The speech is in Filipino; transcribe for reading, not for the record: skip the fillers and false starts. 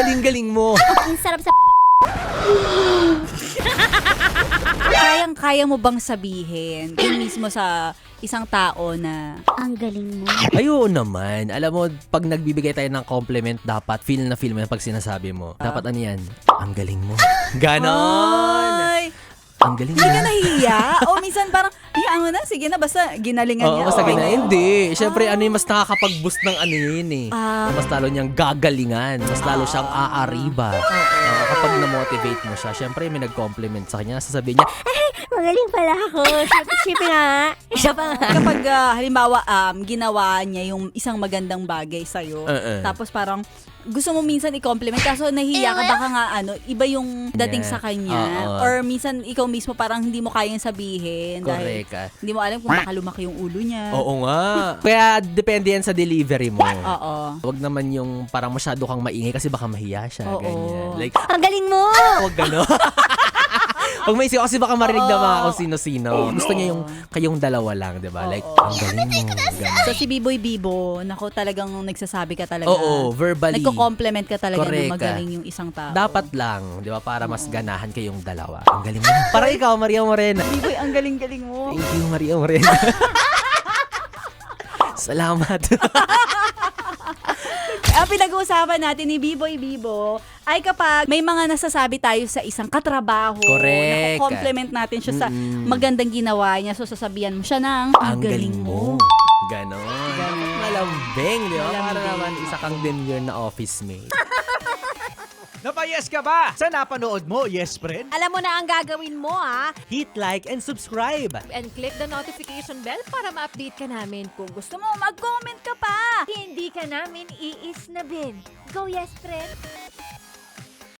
galing-galing mo. Ang sarap sa Kayang-kaya mo bang sabihin yun mismo sa isang tao na ang galing mo. Ayun naman. Alam mo, pag nagbibigay tayo ng compliment, dapat feel na feel mo yan pag sinasabi mo. Dapat ano yan? Ang galing mo. Ganon! ay, Ang galing mo. hindi ka nahihiya? O minsan parang, hiyaan mo na, sige na, basta ginalingan Oo, niya. basta okay ganyan. na yun. Hindi. Siyempre, ano yung mas nakakapag-boost ng ano yun eh. Mas lalo niyang gagalingan. Mas lalo siyang aariba. Kapag na-motivate mo siya, siyempre may nag-compliment sa kanya. Sasabihin niya, Magaling pala ako. Sipi nga. Isa pa nga. Kapag halimbawa ginawa niya yung isang magandang bagay sa'yo, tapos parang gusto mo minsan i-compliment kaso nahihiya ka baka nga iba yung dating sa kanya or minsan ikaw mismo parang hindi mo kayang sabihin dahil correct. hindi mo alam kung baka lumaki yung ulo niya. Oo nga. Kaya depende yan sa delivery mo. Oo. Huwag naman yung parang masyado kang maingay kasi baka mahiya siya. Oo. Ganyan. Like, Ang galing mo. huwag gano'n. Huwag may isip kasi baka marinig na mga kung sino-sino. Gusto niya yung kayong dalawa lang, di ba? Like, ang galing mo. Ganun. So si Biboy Bibo, nako talagang nagsasabi ka talaga. Oo, verbally. Nagko-compliment ka talaga Correct. na magaling yung isang tao. Dapat lang, di ba? Para mas ganahan kayong dalawa. Ang galing mo. Para ikaw, Maria Morena. Biboy, ang galing-galing mo. Thank you, Maria Morena. Salamat. Ang pinag-uusapan natin ni Biboy Bibo ay kapag may mga nasasabi tayo sa isang katrabaho. Correct. Compliment natin siya sa magandang ginawa niya. So sasabihan mo siya ng Ang galing mo. Ganon. Malambing, di ba? Para naman isa kang demure na office mate. Napayes ka ba sa napanood mo, yes friend? Alam mo na ang gagawin mo, ha? Hit like and subscribe. And click the notification bell para ma-update ka namin. Kung gusto Gusto mo, mag-comment ka pa. Hindi ka namin iisnabin. Go, yes, friend.